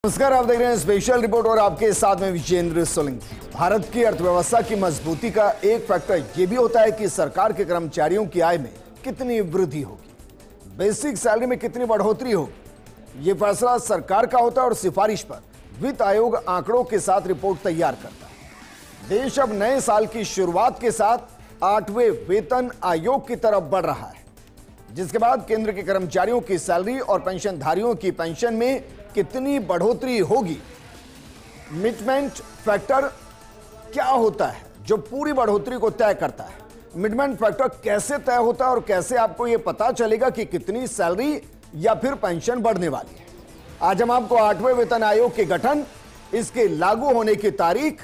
नमस्कार, आप देख रहे हैं स्पेशल रिपोर्ट और आपके साथ में विजेंद्र सोलंकी। भारत की अर्थव्यवस्था की मजबूती का एक फैक्टर यह भी होता है कि सरकार के कर्मचारियों की आय में कितनी वृद्धि होगी, बेसिक सैलरी में कितनी बढ़ोतरी होगी। यह फैसला सरकार का होता है और सिफारिश पर वित्त आयोग आंकड़ों के साथ रिपोर्ट तैयार करता है। देश अब नए साल की शुरुआत के साथ 8वें वेतन आयोग की तरफ बढ़ रहा है, जिसके बाद केंद्र के कर्मचारियों की सैलरी और पेंशनधारियों की पेंशन में कितनी बढ़ोतरी होगी। मिडमेंट फैक्टर क्या होता है जो पूरी बढ़ोतरी को तय करता है? मिडमेंट फैक्टर कैसे तय होता है और कैसे आपको यह पता चलेगा कि कितनी सैलरी या फिर पेंशन बढ़ने वाली है? आज हम आपको 8वें वेतन आयोग के गठन, इसके लागू होने की तारीख,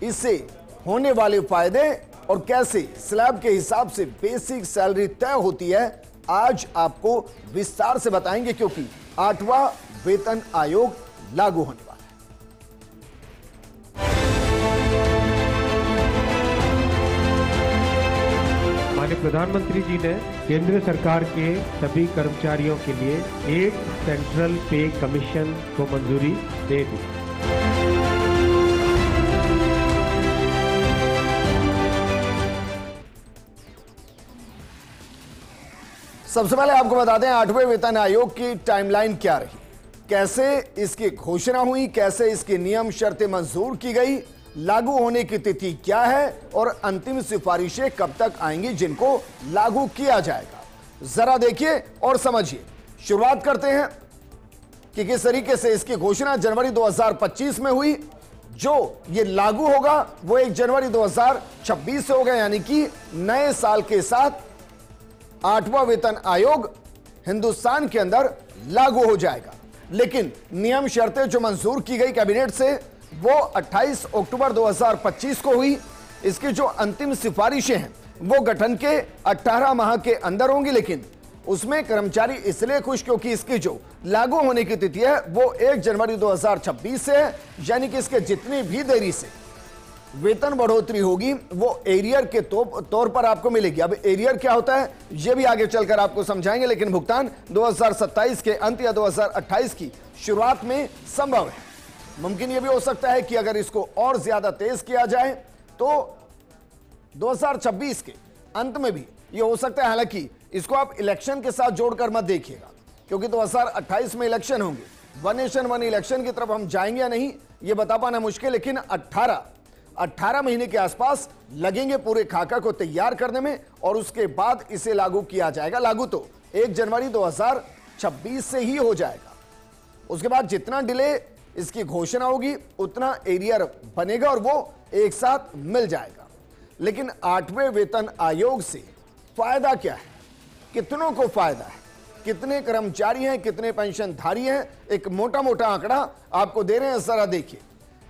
इससे होने वाले फायदे और कैसे स्लैब के हिसाब से बेसिक सैलरी तय होती है, आज आपको विस्तार से बताएंगे, क्योंकि 8वां वेतन आयोग लागू होने वाला है। माननीय प्रधानमंत्री जी ने केंद्र सरकार के सभी कर्मचारियों के लिए एक सेंट्रल पे कमीशन को मंजूरी दे दी। सबसे पहले आपको बता दें 8वें वेतन आयोग की टाइमलाइन क्या रही, कैसे इसकी घोषणा हुई, कैसे इसकी नियम शर्तें मंजूर की गई, लागू होने की तिथि क्या है और अंतिम सिफारिशें कब तक आएंगी जिनको लागू किया जाएगा। जरा देखिए और समझिए। शुरुआत करते हैं कि किस तरीके से इसकी घोषणा जनवरी 2025 में हुई। जो ये लागू होगा वो 1 जनवरी 2026 से होगा, यानी कि नए साल के साथ 8वां वेतन आयोग हिंदुस्तान के अंदर लागू हो जाएगा। लेकिन नियम शर्तें जो मंजूर की गई कैबिनेट से वो 28 अक्टूबर 2025 को हुई। इसकी जो अंतिम सिफारिशें हैं वो गठन के 18 माह के अंदर होंगी, लेकिन उसमें कर्मचारी इसलिए खुश क्योंकि इसकी जो लागू होने की तिथि है वो 1 जनवरी 2026 से है, यानी कि इसके जितनी भी देरी से वेतन बढ़ोतरी होगी वो एरियर के तौर पर आपको मिलेगी। अब एरियर क्या होता है ये भी आगे चलकर आपको समझाएंगे, लेकिन भुगतान 2027 के अंत या 2028 की शुरुआत में संभव है। मुमकिन यह भी हो सकता है कि अगर इसको और ज्यादा तेज किया जाए तो 2026 के अंत में भी यह हो सकता है। हालांकि इसको आप इलेक्शन के साथ जोड़कर मत देखिएगा, क्योंकि 2028 में इलेक्शन होंगे। वन नेशन वन इलेक्शन की तरफ हम जाएंगे या नहीं ये बता पाना मुश्किल, लेकिन 18 महीने के आसपास लगेंगे पूरे खाका को तैयार करने में, और उसके बाद इसे लागू किया जाएगा। लागू तो 1 जनवरी 2026 से ही हो जाएगा। उसके बाद जितना डिले इसकी घोषणा होगी उतना एरियर बनेगा और वो एक साथ मिल जाएगा। लेकिन 8वें वेतन आयोग से फायदा क्या है, कितनों को फायदा है, कितने कर्मचारी हैं, कितने पेंशनधारी हैं, एक मोटा मोटा आंकड़ा आपको दे रहे हैं, जरा देखिए।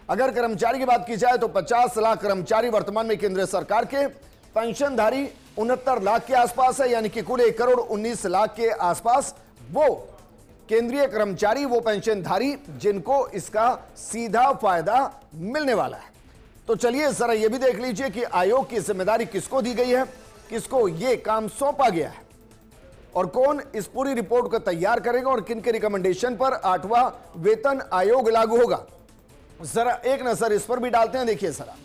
अगर कर्मचारी की बात की जाए तो 50 लाख कर्मचारी वर्तमान में केंद्र सरकार के, पेंशनधारी 69 लाख के आसपास है, यानी कि कुल 1 करोड़ 19 लाख के आसपास वो केंद्रीय कर्मचारी, वो पेंशनधारी जिनको इसका सीधा फायदा मिलने वाला है। तो चलिए जरा ये भी देख लीजिए कि आयोग की जिम्मेदारी किसको दी गई है, किसको ये काम सौंपा गया है और कौन इस पूरी रिपोर्ट को तैयार करेगा और किन के रिकमेंडेशन पर 8वां वेतन आयोग लागू होगा। जरा एक नजर इस पर भी डालते हैं। देखिए जरा,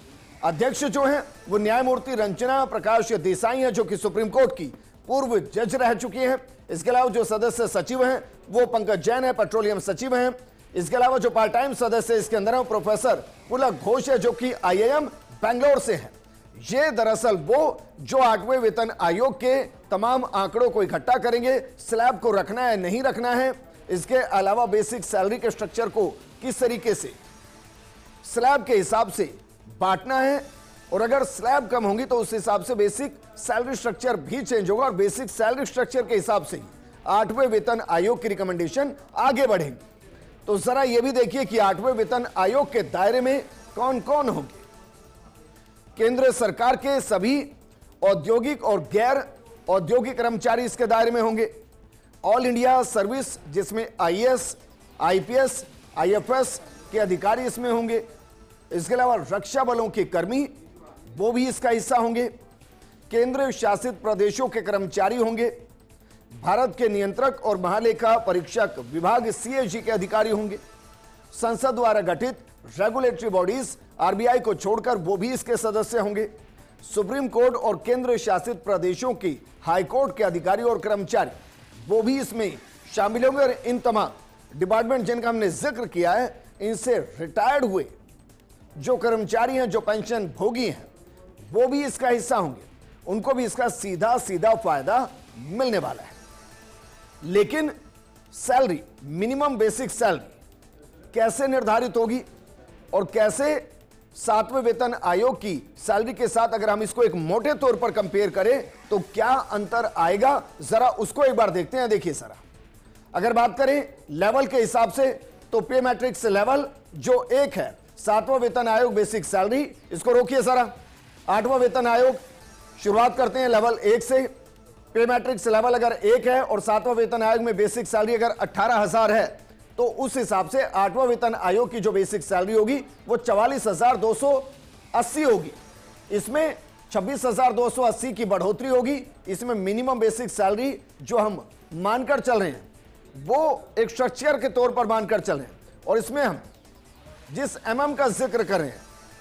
अध्यक्ष जो हैं वो न्यायमूर्ति रंजना प्रकाश देसाई हैं, जो कि सुप्रीम कोर्ट की पूर्व जज रह चुकी हैं। इसके अलावा जो सदस्य सचिव हैं वो पंकज जैन है, पेट्रोलियम सचिव हैं। इसके अलावा जो पार्ट टाइम सदस्य इसके अंदर है प्रोफेसर पुलक घोष है, जो कि IIM बैंगलोर से है। ये दरअसल वो जो 8वें वेतन आयोग के तमाम आंकड़ों को इकट्ठा करेंगे, स्लैब को रखना है नहीं रखना है, इसके अलावा बेसिक सैलरी के स्ट्रक्चर को किस तरीके से स्लैब के हिसाब से बांटना है, और अगर स्लैब कम होंगी तो उस हिसाब से बेसिक सैलरी स्ट्रक्चर भी चेंज होगा, और बेसिक सैलरी स्ट्रक्चर के हिसाब से ही 8वें वेतन आयोग की रिकमेंडेशन आगे बढ़ेंगी। तो जरा यह भी देखिए कि 8वें वेतन आयोग के दायरे में कौन कौन होंगे। केंद्र सरकार के सभी औद्योगिक और गैर औद्योगिक कर्मचारी इसके दायरे में होंगे। ऑल इंडिया सर्विस, जिसमें IAS, IPS, IFS के अधिकारी इसमें होंगे। इसके अलावा रक्षा बलों के कर्मी वो भी इसका हिस्सा होंगे। केंद्र शासित प्रदेशों के कर्मचारी होंगे। भारत के नियंत्रक और महालेखा परीक्षक विभाग CAG के अधिकारी होंगे। संसद द्वारा गठित रेगुलेटरी बॉडीज आरबीआई को छोड़कर वो भी इसके सदस्य होंगे। सुप्रीम कोर्ट और केंद्र शासित प्रदेशों की हाई कोर्ट के अधिकारी और कर्मचारी वो भी इसमें शामिल होंगे। और इन तमाम डिपार्टमेंट जिनका हमने जिक्र किया है, इनसे रिटायर्ड हुए जो कर्मचारी हैं, जो पेंशन भोगी हैं, वो भी इसका हिस्सा होंगे। उनको भी इसका सीधा सीधा फायदा मिलने वाला है। लेकिन सैलरी, मिनिमम बेसिक सैलरी कैसे निर्धारित होगी और कैसे 7वें वेतन आयोग की सैलरी के साथ अगर हम इसको एक मोटे तौर पर कंपेयर करें तो क्या अंतर आएगा, जरा उसको एक बार देखते हैं। देखिए जरा, अगर बात करें लेवल के हिसाब से तो पे मैट्रिक्स लेवल जो 1 है, 7वां वेतन आयोग बेसिक सैलरी, इसको रोकिए जरा। 8वां वेतन आयोग, शुरुआत करते हैं लेवल 1 से। पे मैट्रिक्स लेवल अगर 1 है और 7वां वेतन आयोग में बेसिक सैलरी अगर 18,000 है तो उस हिसाब से 8वां वेतन आयोग की जो बेसिक सैलरी होगी वो 44,280 होगी। इसमें 26,280 की बढ़ोतरी होगी। इसमें मिनिमम बेसिक सैलरी जो हम मानकर चल रहे हैं वो एक स्ट्रक्चर के तौर पर मानकर चल रहे हैं, और इसमें हम जिस एमएम का जिक्र कर रहे हैं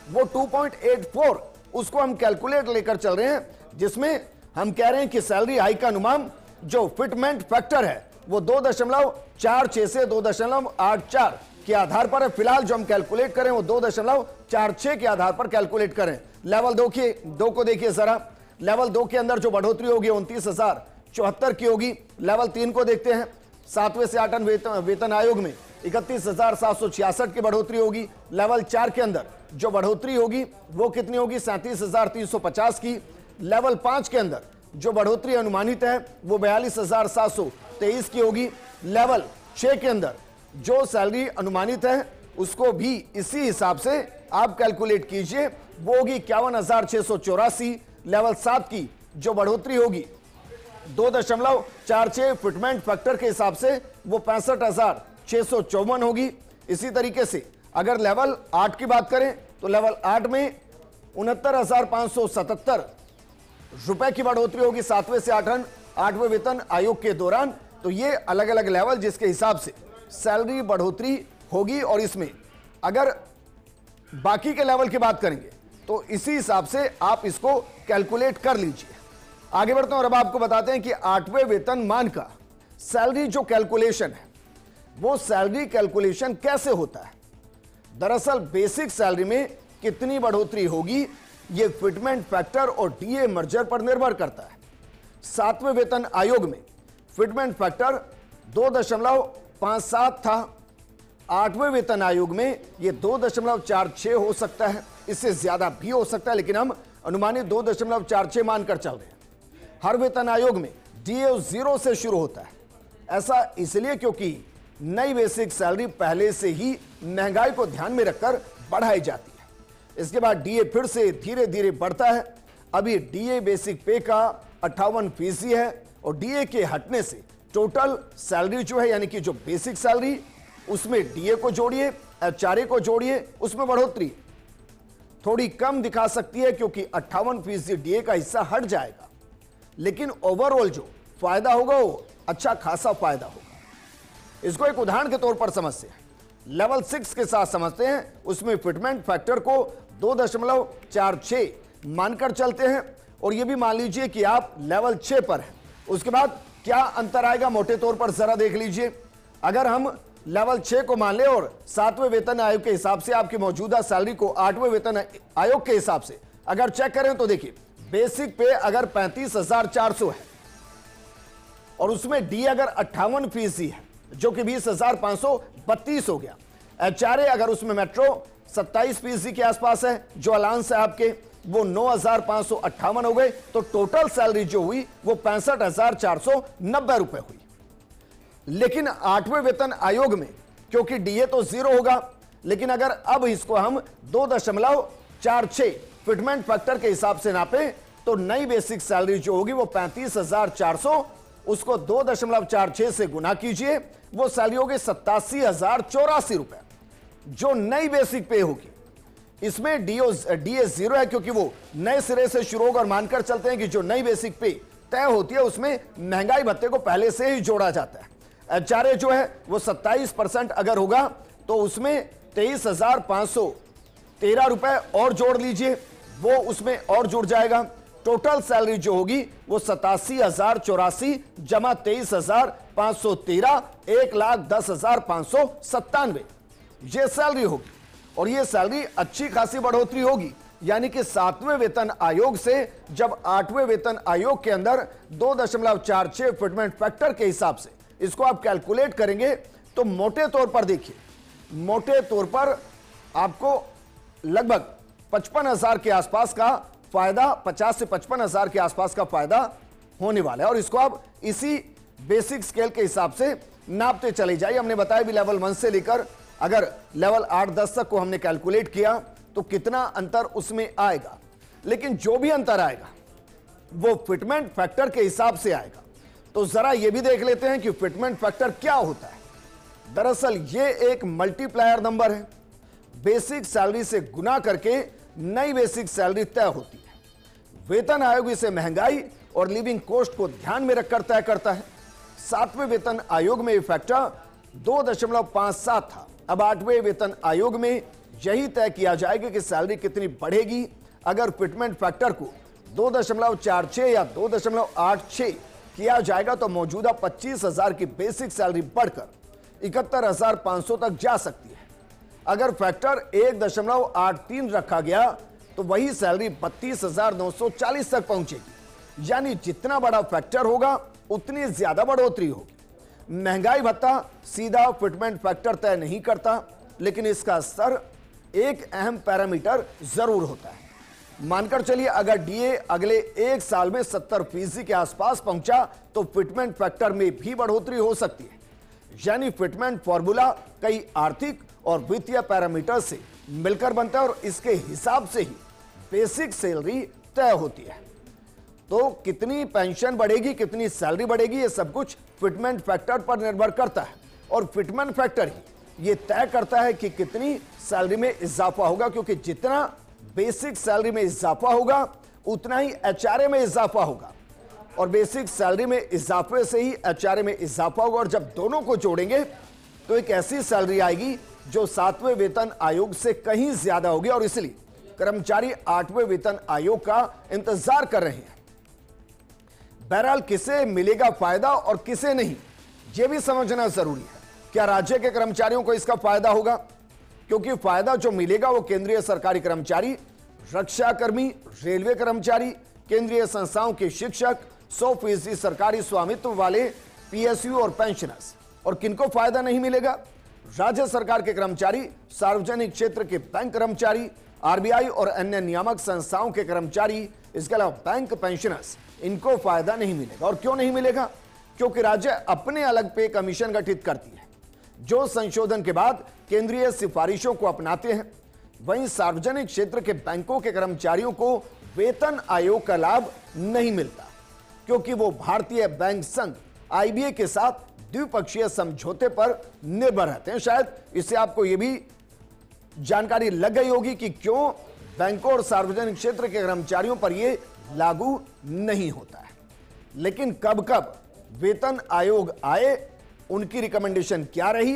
वो 2.84 उसको हम कैलकुलेट लेकर चल रहे हैं, जिसमें हम कह रहे हैं कि सैलरी हाइक का अनुमान जो फिटमेंट फैक्टर है वो 2.46 से 2.84 के आधार पर है। फिलहाल जो हम कैलकुलेट करें वो 2.46 के आधार पर कैलकुलेट करें। लेवल 2 को देखिए जरा। लेवल 2 के अंदर जो बढ़ोतरी होगी 29,074 की होगी। लेवल 3 को देखते हैं। 7वें से 8वें वेतन आयोग में 31,766 की बढ़ोतरी होगी। लेवल 4 के अंदर जो बढ़ोतरी होगी वो कितनी होगी, 37,350 की। लेवल 5 के अंदर जो बढ़ोतरी अनुमानित है वो 42,723 की होगी। लेवल 6 के अंदर जो सैलरी अनुमानित है उसको भी इसी हिसाब से आप कैलकुलेट कीजिए, वो होगी 51,684। लेवल 7 की जो बढ़ोतरी होगी 2.46 फिटमेंट फैक्टर के हिसाब से वो 65,654 होगी। इसी तरीके से अगर लेवल 8 की बात करें तो लेवल 8 में 69,577 रुपए की बढ़ोतरी होगी 7वें से 8वें वेतन आयोग के दौरान। तो ये अलग अलग लेवल जिसके हिसाब से सैलरी बढ़ोतरी होगी, और इसमें अगर बाकी के लेवल की बात करेंगे तो इसी हिसाब से आप इसको कैलकुलेट कर लीजिए। आगे बढ़ते हैं और अब आपको बताते हैं कि 8वें वेतन मान का सैलरी जो कैलकुलेशन है वो सैलरी कैलकुलेशन कैसे होता है। दरअसल बेसिक सैलरी में कितनी बढ़ोतरी होगी ये फिटमेंट फैक्टर और डीए मर्जर पर निर्भर करता है। 7वें वेतन आयोग में फिटमेंट फैक्टर 2.57 था। 8वें वेतन आयोग में ये 2.46 हो सकता है, इससे ज्यादा भी हो सकता है, लेकिन हम अनुमानित 2.46 मानकर चल रहे हैं। हर वेतन आयोग में डीए 0 से शुरू होता है। ऐसा इसलिए क्योंकि नई बेसिक सैलरी पहले से ही महंगाई को ध्यान में रखकर बढ़ाई जाती है। इसके बाद डीए फिर से धीरे धीरे बढ़ता है। अभी डीए बेसिक पे का 58% है, और डीए के हटने से टोटल सैलरी जो है यानी कि जो बेसिक सैलरी उसमें डीए को जोड़िए, एचआरए को जोड़िए, उसमें बढ़ोतरी थोड़ी कम दिखा सकती है क्योंकि 58% डीए का हिस्सा हट जाएगा, लेकिन ओवरऑल जो फायदा होगा वो अच्छा खासा फायदा होगा। इसको एक उदाहरण के तौर पर समझते हैं। लेवल 6 के साथ समझते हैं। उसमें फिटमेंट फैक्टर को 2.46 मानकर चलते हैं, और यह भी मान लीजिए कि आप लेवल 6 पर हैं। उसके बाद क्या अंतर आएगा मोटे तौर पर जरा देख लीजिए। अगर हम लेवल 6 को मान ले और 7वें वेतन आयोग के हिसाब से आपकी मौजूदा सैलरी को 8वें वेतन आयोग के हिसाब से अगर चेक करें तो देखिए बेसिक पे अगर 35,400 है और उसमें डी अगर 58% है जो कि 20,532 हो गया। एचआरए अगर उसमें मेट्रो 27% के आसपास है, जो अलाउंस है आपके वो 9,558 हो गए। तो टोटल सैलरी जो हुई वो 65,490 रुपए हुई। लेकिन 8वें वेतन आयोग में क्योंकि डीए तो 0 होगा, लेकिन अगर अब इसको हम 2.46 फिटमेंट फैक्टर के हिसाब से नापे तो नई बेसिक सैलरी जो होगी वो 35,400, उसको 2.46 से गुना कीजिए, वो सैलरी होगी 87,084 रुपए जो नई बेसिक पे होगी। इसमें डीए 0 है क्योंकि वो नए सिरे से शुरू होगा, और मानकर चलते हैं कि जो नई बेसिक पे तय होती है उसमें महंगाई भत्ते को पहले से ही जोड़ा जाता है। एचआरए जो है वो 27% अगर होगा तो उसमें 23,513 रुपए और जोड़ लीजिए, वो उसमें और जुड़ जाएगा। टोटल सैलरी जो होगी वो 87,084 जमा 23,513, 1,10,597 ये सैलरी होगी। और ये सैलरी अच्छी खासी बढ़ोतरी होगी, यानी कि 7वें वेतन आयोग से जब 8वें वेतन आयोग के अंदर 2.46 फिटमेंट फैक्टर के हिसाब से इसको आप कैलकुलेट करेंगे तो मोटे तौर पर देखिए, मोटे तौर पर आपको लगभग 55,000 के आसपास का फायदा, 50 से 55,000 के आसपास का फायदा होने वाला है। और इसको आप इसी बेसिक स्केल के हिसाब से नापते चले जाइए। हमने बताया भी लेवल 1 से लेकर अगर लेवल 8-10 तक को हमने कैलकुलेट किया तो कितना अंतर उसमें आएगा, लेकिन जो भी अंतर आएगा वो फिटमेंट फैक्टर के हिसाब से आएगा। तो जरा ये भी देख लेते हैं कि फिटमेंट फैक्टर क्या होता है। दरअसल ये एक मल्टीप्लायर नंबर है, बेसिक सैलरी से गुना करके नई बेसिक सैलरी तय होती है। वेतन आयोग इसे महंगाई और लिविंग कॉस्ट को ध्यान में रखकर तय करता है। 7वें वेतन आयोग में यह फैक्टर 2.57 था। अब 8वें वेतन आयोग में यही तय किया जाएगा कि सैलरी कितनी बढ़ेगी। अगर फिटमेंट फैक्टर को 2.46 या 2.86 किया जाएगा तो मौजूदा 25,000 की बेसिक सैलरी बढ़कर 71,500 तक जा सकती है। अगर फैक्टर 1.83 रखा गया तो वही सैलरी 32,940 तक पहुंचेगी। यानी जितना बड़ा फैक्टर होगा उतनी ज्यादा बढ़ोतरी होगी। महंगाई भत्ता सीधा फिटमेंट फैक्टर तय नहीं करता, लेकिन इसका स्तर एक अहम पैरामीटर जरूर होता है। मानकर चलिए अगर डीए अगले एक साल में 70% के आसपास पहुंचा तो फिटमेंट फैक्टर में भी बढ़ोतरी हो सकती है। यानी फिटमेंट फॉर्मूला कई आर्थिक और वित्तीय पैरामीटर से मिलकर बनता है और इसके हिसाब से ही बेसिक सैलरी तय होती है। तो कितनी पेंशन बढ़ेगी, कितनी सैलरी बढ़ेगी, ये सब कुछ फिटमेंट फैक्टर पर निर्भर करता है। और फिटमेंट फैक्टर ही ये तय करता है कि कितनी सैलरी में इजाफा होगा, क्योंकि जितना बेसिक सैलरी में इजाफा होगा उतना ही एचआरए में इजाफा होगा, और बेसिक सैलरी में इजाफे से ही एचआरए में इजाफा होगा। और जब दोनों को जोड़ेंगे तो एक ऐसी सैलरी आएगी जो 7वें वेतन आयोग से कहीं ज्यादा होगी। और इसलिए कर्मचारी 8वें वेतन आयोग का इंतजार कर रहे हैं। बहरहाल किसे मिलेगा फायदा और किसे नहीं, यह भी समझना जरूरी है। क्या राज्य के कर्मचारियों को इसका फायदा होगा? क्योंकि फायदा जो मिलेगा वो केंद्रीय सरकारी कर्मचारी, रक्षा कर्मी, रेलवे कर्मचारी, केंद्रीय संस्थाओं के शिक्षक, 100% सरकारी स्वामित्व वाले पीएसयू और पेंशनर्स। और किनको फायदा नहीं मिलेगा? राज्य सरकार के कर्मचारी, सार्वजनिक क्षेत्र के बैंक कर्मचारी, आरबीआई और अन्य नियामक संस्थाओं के कर्मचारी, इसके अलावा बैंक पेंशनर्स, इनको फायदा नहीं मिलेगा। और क्यों नहीं मिलेगा? क्योंकि राज्य अपने अलग पे कमीशन गठित करती है जो संशोधन के बाद केंद्रीय सिफारिशों को अपनाते हैं। वहीं सार्वजनिक क्षेत्र के बैंकों के कर्मचारियों को वेतन आयोग का लाभ नहीं मिलता, क्योंकि वो भारतीय बैंक संघ आईबीए के साथ द्विपक्षीय समझौते पर निर्भर रहते हैं। शायद इससे आपको यह भी जानकारी लग गई होगी कि क्यों बैंकों और सार्वजनिक क्षेत्र के कर्मचारियों पर यह लागू नहीं होता है। लेकिन कब कब वेतन आयोग आए, उनकी रिकमेंडेशन क्या रही,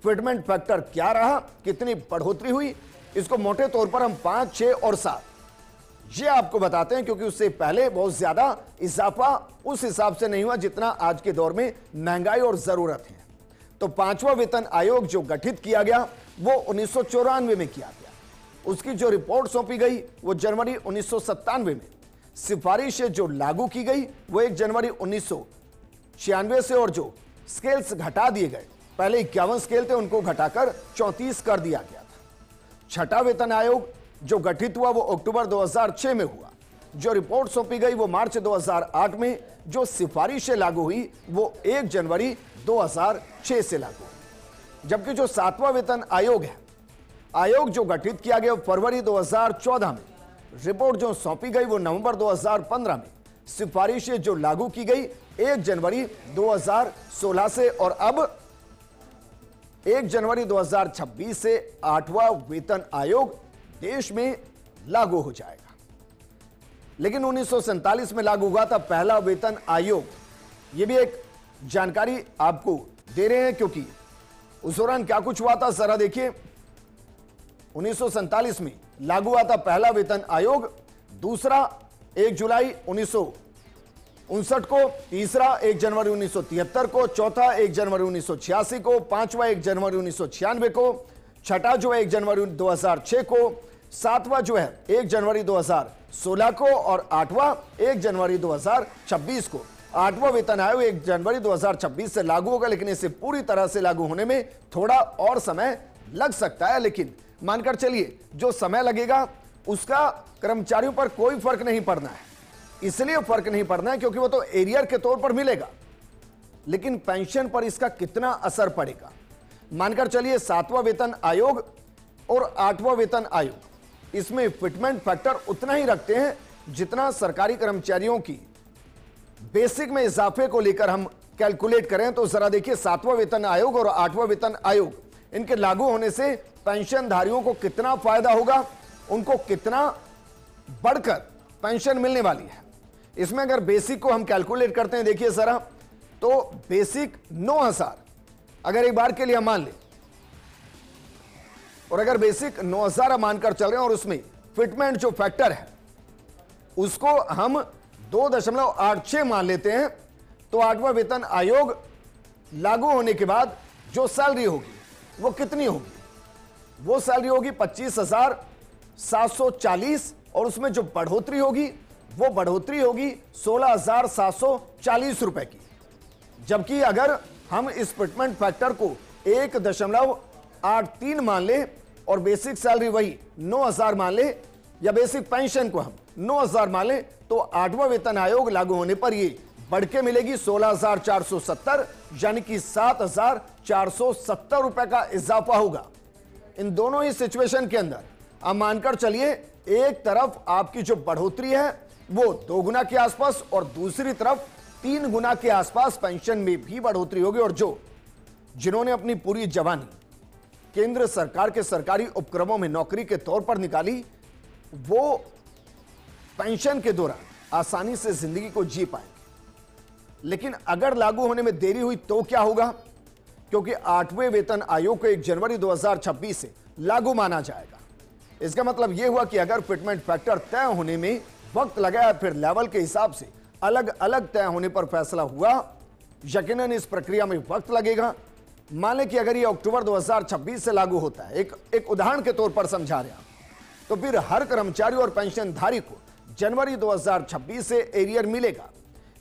फिटमेंट फैक्टर क्या रहा, कितनी बढ़ोतरी हुई, इसको मोटे तौर पर हम 5, 6 और 7 ये आपको बताते हैं, क्योंकि उससे पहले बहुत ज्यादा इजाफा उस हिसाब से नहीं हुआ जितना आज के दौर में महंगाई और जरूरत है। तो 5वां वेतन आयोग जो गठित किया गया वो 1994 में किया गया। उसकी जो रिपोर्ट सौंपी गई वो जनवरी 1997 में, सिफारिशें जो लागू की गई वो 1 जनवरी 1996 से, और जो स्केल्स घटा दिए गए, पहले 51 स्केल थे उनको घटाकर 34 कर दिया गया था। 6ठा वेतन आयोग जो गठित हुआ वो अक्टूबर 2006 में हुआ। जो रिपोर्ट सौंपी गई वो मार्च 2008 में, जो सिफारिशें लागू हुई वो 1 जनवरी 2006 से लागू हुई। जबकि जो 7वां वेतन आयोग है, आयोग जो गठित किया गया फरवरी 2014 में, रिपोर्ट जो सौंपी गई वो नवंबर 2015 में, सिफारिशें जो लागू की गई 1 जनवरी 2016 से, और अब 1 जनवरी 2026 से 8वां वेतन आयोग देश में लागू हो जाएगा। लेकिन 1947 में लागू हुआ था पहला वेतन आयोग। यह भी एक जानकारी आपको दे रहे हैं, क्योंकि उस दौरान क्या कुछ हुआ था जरा देखिए। 1947 में लागू हुआ था पहला वेतन आयोग, दूसरा 1 जुलाई 1959 को, तीसरा 1 जनवरी 1973 को, चौथा 1 जनवरी 1986 को, पांचवा 1 जनवरी 1996 को, छठा जो है 1 जनवरी 2006 को, सातवां जो है 1 जनवरी 2016 को और आठवां 1 जनवरी 2026 को। आठवां वेतन आयोग 1 जनवरी 2026 से लागू होगा, लेकिन इसे पूरी तरह से लागू होने में थोड़ा और समय लग सकता है। लेकिन मानकर चलिए जो समय लगेगा उसका कर्मचारियों पर कोई फर्क नहीं पड़ना है। इसलिए फर्क नहीं पड़ना है क्योंकि वो तो एरियर के तौर पर मिलेगा, लेकिन पेंशन पर इसका कितना असर पड़ेगा। मानकर चलिए 7वां वेतन आयोग और 8वां वेतन आयोग, इसमें फिटमेंट फैक्टर उतना ही रखते हैं जितना सरकारी कर्मचारियों की बेसिक में इजाफे को लेकर हम कैलकुलेट करें। तो जरा देखिए 7वां वेतन आयोग और 8वां वेतन आयोग, इनके लागू होने से पेंशनधारियों को कितना फायदा होगा, उनको कितना बढ़कर पेंशन मिलने वाली है। इसमें अगर बेसिक को हम कैलकुलेट करते हैं, देखिए जरा, तो बेसिक 9,000 अगर एक बार के लिए हम मान लें, और अगर बेसिक 9,000 मानकर चल रहे हैं और उसमें फिटमेंट जो फैक्टर है उसको हम 2.86 मान लेते हैं, तो 8वां वेतन आयोग लागू होने के बाद जो सैलरी होगी वो कितनी होगी? वो सैलरी होगी 25,740 और उसमें जो बढ़ोतरी होगी वो बढ़ोतरी होगी 16,740 रुपए की। जबकि अगर हम इस फिटमेंट फैक्टर को 1.83 मान ले और बेसिक सैलरी वही 9,000 मान ले, या बेसिक पेंशन को हम 9,000 मान ले, तो 8वां वेतन आयोग लागू होने पर ये बढ़ के मिलेगी 16,470, यानी कि 7,470 रुपए का इजाफा होगा। इन दोनों ही सिचुएशन के अंदर आप मानकर चलिए एक तरफ आपकी जो बढ़ोतरी है वो 2 गुना के आसपास और दूसरी तरफ 3 गुना के आसपास पेंशन में भी बढ़ोतरी होगी। और जिन्होंने अपनी पूरी जवानी केंद्र सरकार के सरकारी उपक्रमों में नौकरी के तौर पर निकाली, वो पेंशन के दौरान आसानी से जिंदगी को जी पाएंगे। लेकिन अगर लागू होने में देरी हुई तो क्या होगा? क्योंकि 8वें वेतन आयोग को 1 जनवरी 2026 से लागू माना जाएगा। इसका मतलब यह हुआ कि अगर फिटमेंट फैक्टर तय होने में वक्त लगा, फिर लेवल के हिसाब से अलग अलग तय होने पर फैसला हुआ, यकीनन इस प्रक्रिया में वक्त लगेगा। मान लें कि अगर यह अक्टूबर 2026 से लागू होता है, एक उदाहरण के तौर पर समझा रहे हैं, तो फिर हर कर्मचारी और पेंशनधारी को जनवरी 2026 से एरियर मिलेगा।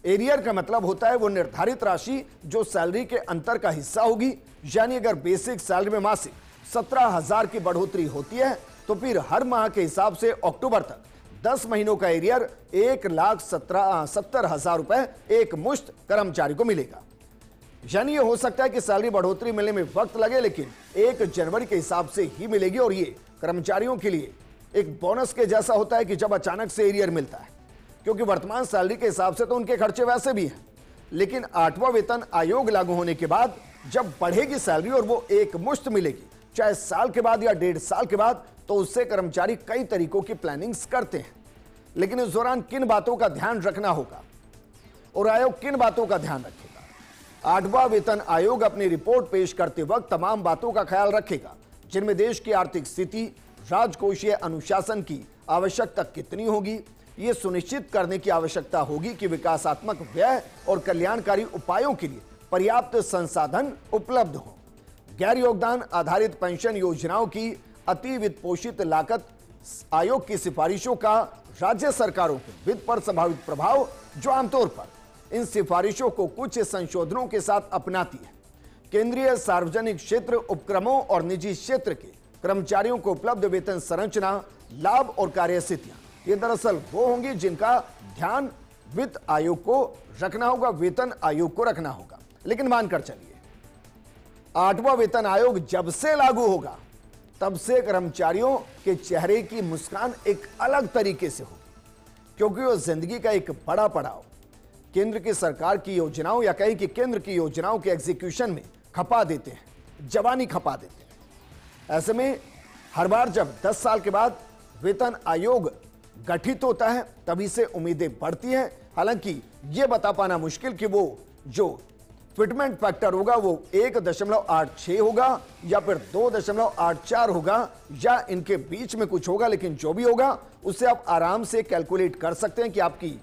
एरियर का मतलब होता है वो निर्धारित राशि जो सैलरी के अंतर का हिस्सा होगी। यानी अगर बेसिक सैलरी में मासिक 17,000 की बढ़ोतरी होती है, तो फिर हर माह के हिसाब से अक्टूबर तक 10 महीनों का एरियर 1,70,000 रुपए एक मुश्त कर्मचारी को मिलेगा। यानी ये हो सकता है कि सैलरी बढ़ोतरी मिलने में वक्त लगे, लेकिन 1 जनवरी के हिसाब से ही मिलेगी। और ये कर्मचारियों के लिए एक बोनस के जैसा होता है कि जब अचानक से एरियर मिलता है, क्योंकि वर्तमान सैलरी के हिसाब से तो उनके खर्चे वैसे भी हैं। लेकिन 8वां वेतन आयोग लागू होने के बाद जब बढ़ेगी सैलरी और वो एक मुश्त मिलेगी, चाहे साल के बाद या 1.5 साल के बाद, तो उससे कर्मचारी कई तरीकों की प्लानिंग्स करते हैं। लेकिन इस दौरान किन बातों का ध्यान रखना होगा और आयोग किन बातों का ध्यान रखेगा? 8वां वेतन आयोग अपनी रिपोर्ट पेश करते वक्त तमाम बातों का ख्याल रखेगा, जिनमें देश की आर्थिक स्थिति, राजकोषीय अनुशासन की आवश्यकता कितनी होगी, ये सुनिश्चित करने की आवश्यकता होगी कि विकासात्मक व्यय और कल्याणकारी उपायों के लिए पर्याप्त संसाधन उपलब्ध हो। गैर योगदान आधारित पेंशन योजनाओं की अति वित्त पोषित लागत आयोग की सिफारिशों का राज्य सरकारों के वित्त पर संभावित प्रभाव, जो आमतौर पर इन सिफारिशों को कुछ संशोधनों के साथ अपनाती है। केंद्रीय सार्वजनिक क्षेत्र उपक्रमों और निजी क्षेत्र के कर्मचारियों को उपलब्ध वेतन संरचना, लाभ और कार्यस्थितियां, ये दरअसल वो होंगी जिनका ध्यान वित्त आयोग को रखना होगा, वेतन आयोग को रखना होगा। लेकिन मानकर चलिए 8वां वेतन आयोग जब से लागू होगा, तब से कर्मचारियों के चेहरे की मुस्कान एक अलग तरीके से होगी, क्योंकि वो जिंदगी का एक बड़ा पड़ाव केंद्र की सरकार की योजनाओं, या कहीं कि केंद्र की योजनाओं के एग्जीक्यूशन में खपा देते हैं, जवानी खपा देते हैं। ऐसे में हर बार जब 10 साल के बाद वेतन आयोग गठित होता है, तभी से उम्मीदें बढ़ती हैं। हालांकि यह बता पाना मुश्किल कि वो जो फिटमेंट फैक्टर होगा वो 1.86 होगा या फिर 2.84 होगा या इनके बीच में कुछ होगा, लेकिन जो भी होगा उससे आप आराम से कैलकुलेट कर सकते हैं कि आपकी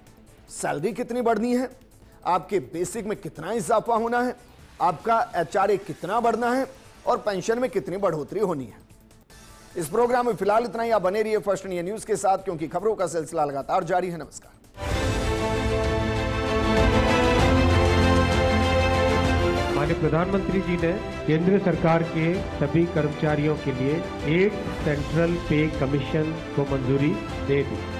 सैलरी कितनी बढ़नी है, आपके बेसिक में कितना इजाफा होना है, आपका एचआरए कितना बढ़ना है और पेंशन में कितनी बढ़ोतरी होनी है। इस प्रोग्राम में फिलहाल इतना ही। आप बने रहिए फर्स्ट इंडिया न्यूज के साथ, क्योंकि खबरों का सिलसिला लगातार जारी है। नमस्कार। माननीय प्रधानमंत्री जी ने केंद्र सरकार के सभी कर्मचारियों के लिए 8 सेंट्रल पे कमीशन को मंजूरी दे दी।